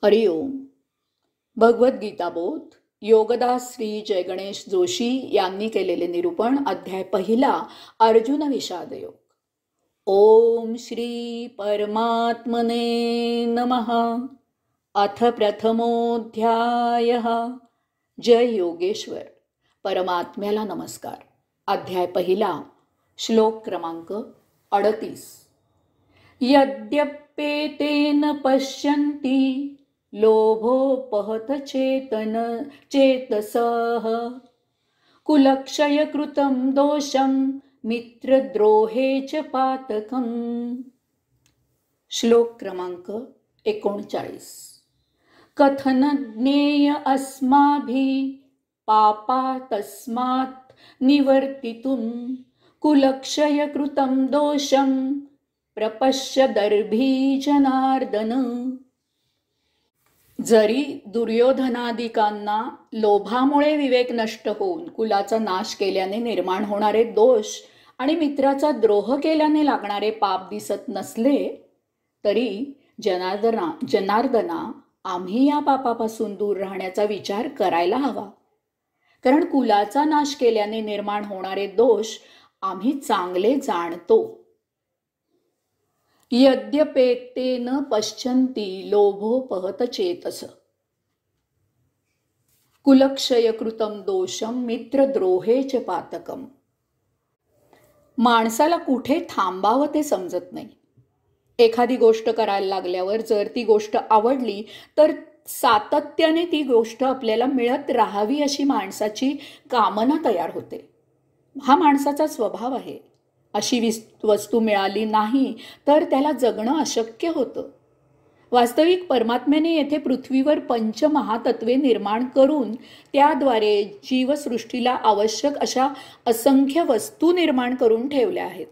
हरिओम. भगवद्गीताबोध योगदास श्री जय गणेश जोशी यांनी केलेले निरूपण. अध्याय पहिला. अर्जुन विषादयोग. ओम श्री परमात्मने नमः. अथ प्रथमोऽध्यायः. जय योगेश्वर. परमात्म्याला नमस्कार. अध्याय पहिला. श्लोक क्रमांक 38. यद्यप्येतेन पश्यन्ति लोभोपहत चेतसः कुलक्षयकृतं दोषं मित्रद्रोहे च पातकम्. श्लोक क्रमांक 39. कथन ज्ञेय अस्माभिः पापा तस्मात् निवर्तितुं कुलक्षयकृतं दोषं प्रपश्य दर्भी जनार्दन. जरी दुर्योधनादिकांना लोभामुळे विवेक नष्ट होऊन कुलाचा नाश केल्याने निर्माण होणारे दोष आणि मित्राचा द्रोह केल्याने लागणारे पाप दिसत नसले तरी जनार्दना आम्ही या पापापासून दूर राहण्याचा विचार करायला हवा. कारण कुलाचा नाश केल्याने निर्माण होणारे दोष आम्ही चांगले जाणतो. यद्यपेतेन पश्यन्ति लोभोपहत चेतस कुलक्षयकृतं दोषं मित्रद्रोहे च पातकम्. माणसाला कुठे थांबावं ते समजत नाही. एखादी गोष्ट करायला लागल्यावर जर ती गोष्ट आवडली तर सातत्याने ती गोष्ट आपल्याला मिळत राहावी अशी माणसाची कामना तयार होते. हा माणसाचा स्वभाव आहे. अशी वस्तू मिळाली नाही तर त्याला जगणं अशक्य होतं. वास्तविक परमात्म्याने येथे पृथ्वीवर पंचमहातत्वे निर्माण करून त्याद्वारे जीवसृष्टीला आवश्यक अशा असंख्य वस्तू निर्माण करून ठेवल्या आहेत.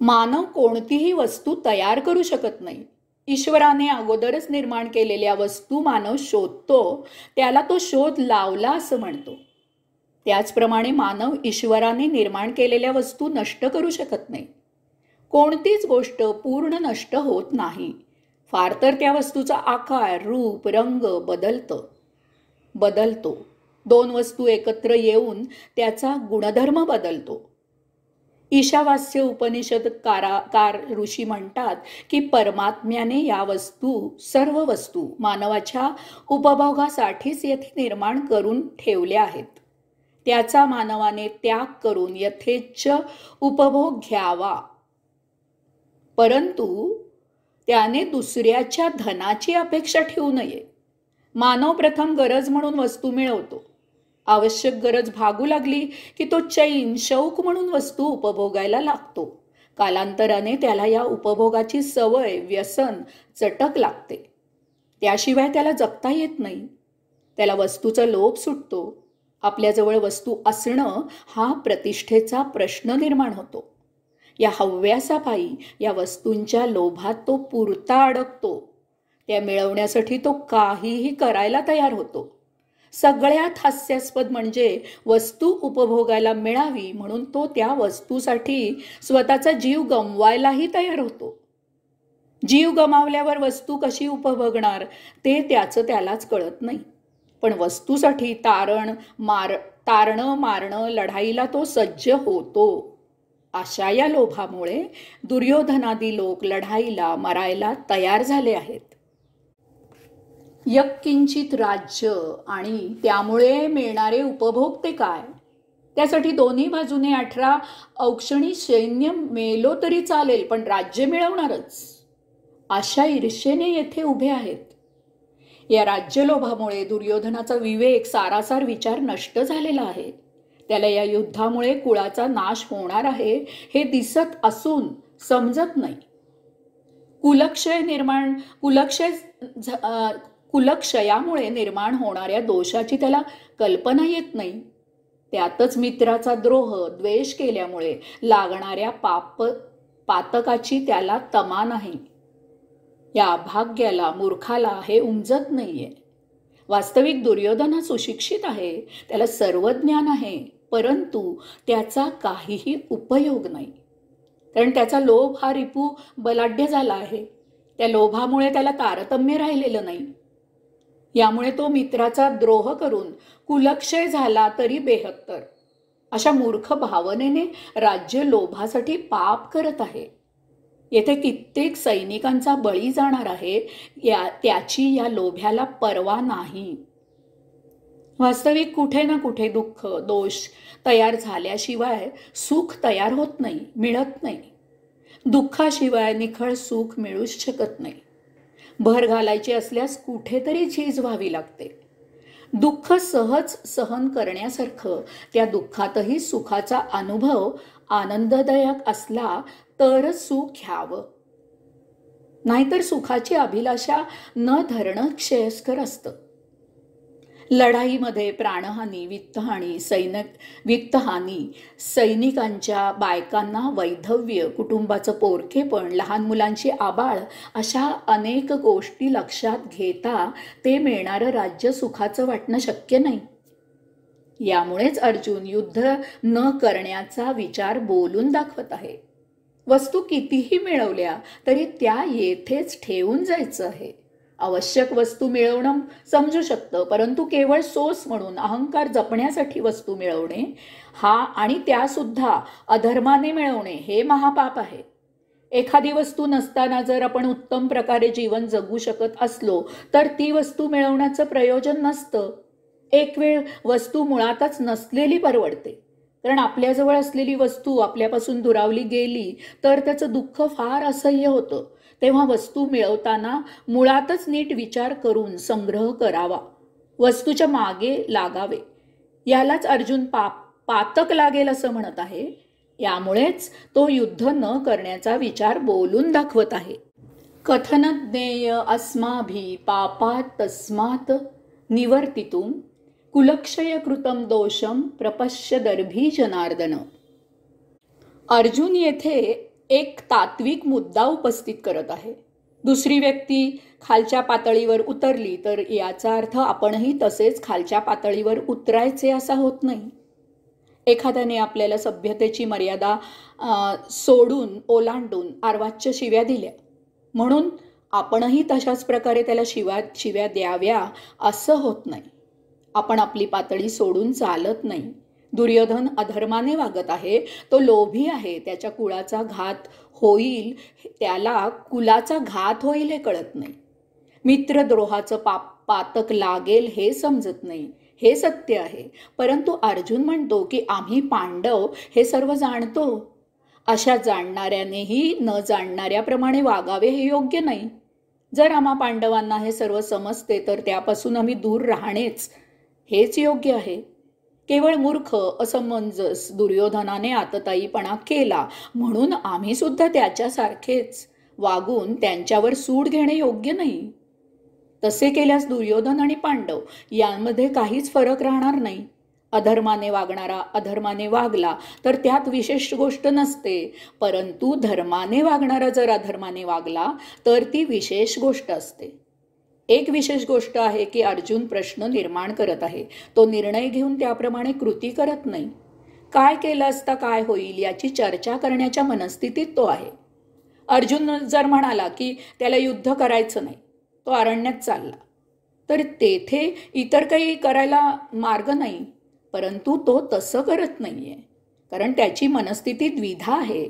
मानव कोणतीही वस्तू तयार करू शकत नाही. ईश्वराने अगोदरच निर्माण केलेल्या वस्तू मानव शोधतो, त्याला तो शोध लावला असं म्हणतो. त्याचप्रमाणे मानव ईश्वराने निर्माण केलेल्या वस्तू नष्ट करू शकत नाही. कोणतीच गोष्ट पूर्ण नष्ट होत नाही. फार तर त्या वस्तूचा आकार, रूप, रंग बदलतो. दोन वस्तू एकत्र येऊन त्याचा गुणधर्म बदलतो. ईशावास्य उपनिषदकार ऋषी म्हणतात की परमात्म्याने या सर्व वस्तू मानवाच्या उपभोगासाठीच येथे निर्माण करून ठेवल्या आहेत. त्याचा मानवाने त्याग करून यथेच्छ उपभोग घ्यावा. परंतु त्याने दुसऱ्याच्या धनाची अपेक्षा ठेवू नये. मानव प्रथम गरज म्हणून वस्तू मिळवतो. आवश्यक गरज भागू लागली की तो चैन शौक म्हणून वस्तू उपभोगायला लागतो. कालांतराने त्याला या उपभोगाची सवय, व्यसन, चटक लागते. त्याशिवाय त्याला जगता येत नाही. त्याला वस्तूचा लोभ सुटतो. आपल्याजवळ वस्तू असणं हा प्रतिष्ठेचा प्रश्न निर्माण होतो. या हव्यासापायी या वस्तूंच्या लोभात तो पुरता अडकतो. त्या मिळवण्यासाठी तो काहीही करायला तयार होतो. सगळ्यात हास्यास्पद म्हणजे वस्तू उपभोगायला मिळावी म्हणून तो त्या वस्तूसाठी स्वतःचा जीव गमवायलाही तयार होतो. जीव गमावल्यावर वस्तू कशी उपभोगणार ते त्यालाच कळत नाही. पण वस्तूसाठी तारणं मारणं लढाईला तो सज्ज होतो. अशा या लोभामुळे दुर्योधनादी लोक लढाईला मरायला तयार झाले आहेत. यत्किंचित राज्य आणि त्यामुळे मिळणारे उपभोग ते काय? त्यासाठी दोन्ही बाजूने 18 औक्षणी सैन्य मेलो तरी चालेल, पण राज्य मिळवणारच अशा ईर्ष्येने येथे उभे आहेत. या राज्यलोभामुळे दुर्योधनाचा विवेक, सारासार विचार नष्ट झालेला आहे. त्याला या युद्धामुळे कुळाचा नाश होणार आहे हे दिसत असून समजत नाही. कुलक्षयामुळे निर्माण होणाऱ्या दोषाची त्याला कल्पना येत नाही. त्यातच मित्राचा द्रोह, द्वेष केल्यामुळे लागणाऱ्या पातकाची त्याला तमा नाही. या अभाग्याला, मूर्खाला हे उमजत नाहीये. वास्तविक दुर्योधन हा सुशिक्षित आहे. त्याला सर्व ज्ञान आहे. परंतु त्याचा काहीही उपयोग नाही. कारण त्याचा लोभ हा रिपू बलाढ्य झाला आहे. त्या लोभामुळे त्याला तारतम्य राहिलेलं नाही. यामुळे तो मित्राचा द्रोह करून कुलक्षय झाला तरी बेहत्तर. अशा मूर्ख भावनेने राज्य लोभासाठी पाप करत आहे. येथे कित्येक सैनिकांचा बळी जाणार आहे, त्याची या लोभ्याला पर्वा नाही. वास्तविक कुठे ना कुठे दुःख दोष तयार झाल्याशिवाय सुख तयार होत नाही, मिळत नाही. दुःखाशिवाय निखळ सुख मिळूच शकत नाही. भर घालायची असल्यास कुठेतरी झीज व्हावी लागते. दुःख सहज सहन करण्यासारखं त्या दुःखातही सुखाचा अनुभव आनंददायक असला तरच सुख घ्यावं. नाहीतर सुखाची अभिलाषा न धरणं श्रेयस्कर असतं. लढाईमध्ये प्राणहानी, वित्तहानी, सैनिकांच्या बायकांना वैधव्य, कुटुंबाचं पोरकेपण, लहान मुलांची आबाळ अशा अनेक गोष्टी लक्षात घेता ते मिळणारं राज्य सुखाचं वाटणं शक्य नाही. यामुळेच अर्जुन युद्ध न करण्याचा विचार बोलून दाखवत आहे. वस्तू कितीही मिळवल्या तरी त्या येथेच ठेवून जायचं आहे. आवश्यक वस्तू मिळवणं समजू शकतं, परंतु केवळ सोस म्हणून अहंकार जपण्यासाठी वस्तू मिळवणे हा आणि त्यासुद्धा अधर्माने मिळवणे हे महापाप आहे. एखादी वस्तू नसताना जर आपण उत्तम प्रकारे जीवन जगू शकत असलो तर ती वस्तू मिळवण्याचं प्रयोजन नसतं. एक वेळ वस्तू मुळातच नसलेली परवडते, कारण आपल्याजवळ असलेली वस्तू आपल्यापासून दुरावली गेली तर त्याचं दुःख फार असह्य होतं. तेव्हा वस्तू मिळवताना मुळातच नीट विचार करून संग्रह करावा, वस्तूच्या मागे लागावे. यालाच अर्जुन पातक लागेल असं म्हणत आहे. यामुळेच तो युद्ध न करण्याचा विचार बोलून दाखवत आहे. कथन ज्ञेय अस्माभि पापात तस्मात निवर्तितुम कुलक्षय कृतम दोषम प्रपश्य दर्भी जनार्दन. अर्जुन येथे एक तात्विक मुद्दा उपस्थित करत आहे. दुसरी व्यक्ती खालच्या पातळीवर उतरली तर याचा अर्थ आपणही तसेच खालच्या पातळीवर उतरायचे असा होत नाही. एखाद्याने आपल्याला सभ्यतेची मर्यादा सोडून ओलांडून अर्वाच्य शिव्या दिल्या म्हणून आपणही तशाच प्रकारे त्याला शिव्या द्याव्या असं होत नाही. आपण आपली पातळी सोडून चालत नाही. दुर्योधन अधर्माने वागत आहे, तो लोभी आहे, त्याच्या कुळाचा घात होईल, त्याला कुलाचा घात होईल हे कळत नाही. मित्रद्रोहाचं पातक लागेल हे समजत नाही. हे सत्य आहे, परंतु अर्जुन म्हणतो की आम्ही पांडव हे सर्व जाणतो. अशा जाणणाऱ्यानेही न जाणणाऱ्याप्रमाणे वागावे हे योग्य नाही. जर आम्हा पांडवांना हे सर्व समजते तर त्यापासून आम्ही दूर राहणेच हेच योग्य आहे. केवळ मूर्ख असमंजस दुर्योधनाने आतताईपणा केला म्हणून आम्ही सुद्धा त्याच्यासारखेच वागून त्यांच्यावर सूड घेणे योग्य नाही. तसे केल्यास दुर्योधन आणि पांडव यांमध्ये काहीच फरक राहणार नाही. अधर्माने वागणारा अधर्माने वागला तर त्यात विशेष गोष्ट नसते, परंतु धर्माने वागणारा जर अधर्माने वागला तर ती विशेष गोष्ट असते. एक विशेष गोष्ट आहे की अर्जुन प्रश्न निर्माण करत आहे. तो निर्णय घेऊन त्याप्रमाणे कृती करत नाही. काय केलं असता काय होईल याची चर्चा करण्याच्या मनस्थितीत तो आहे. अर्जुन जर म्हणाला की त्याला युद्ध करायचं नाही, तो अरण्यात चालला, तर तेथे इतर काही करायला मार्ग नाही. परंतु तो तसं करत नाहीये, कारण त्याची मनस्थिती द्विधा आहे.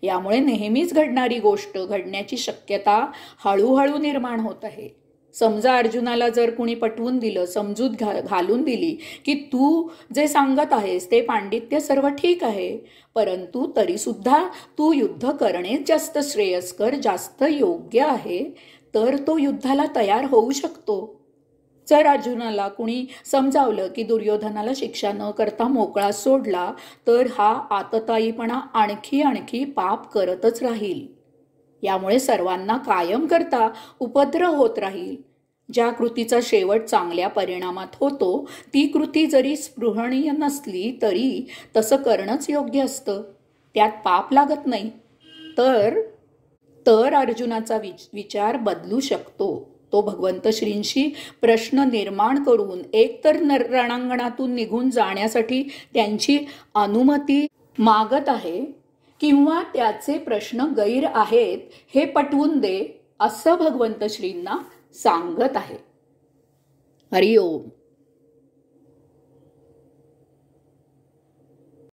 यामुळे नेहमीच घडणारी गोष्ट घडण्याची शक्यता हळूहळू निर्माण होत आहे. समजा अर्जुनाला जर कुणी पटवून दिलं, समजूत घालून दिली की तू जे सांगत आहेस ते पांडित्य सर्व ठीक आहे, परंतु तरीसुद्धा तू युद्ध करणेच जास्त श्रेयस्कर, जास्त योग्य आहे, तर तो युद्धाला तयार होऊ शकतो. जर अर्जुनाला कुणी समजावलं की दुर्योधनाला शिक्षा न करता मोकळा सोडला तर हा आतताईपणा आणखी पाप करतच राहील. यामुळे सर्वांना कायम करता उपद्रव होत राहील. ज्या कृतीचा शेवट चांगल्या परिणामात होतो ती कृती जरी स्पृहणीय नसली तरी तसं करणंच योग्य असतं. त्यात पाप लागत नाही. तर अर्जुनाचा विचार बदलू शकतो. तो भगवंत श्रींशी प्रश्न निर्माण करून एकतर रणांगणातून निघून जाण्यासाठी त्यांची अनुमती मागत आहे किंवा त्याचे प्रश्न गैर आहेत हे पटवून दे असं भगवंत श्रींना सांगत आहे. हरिओम.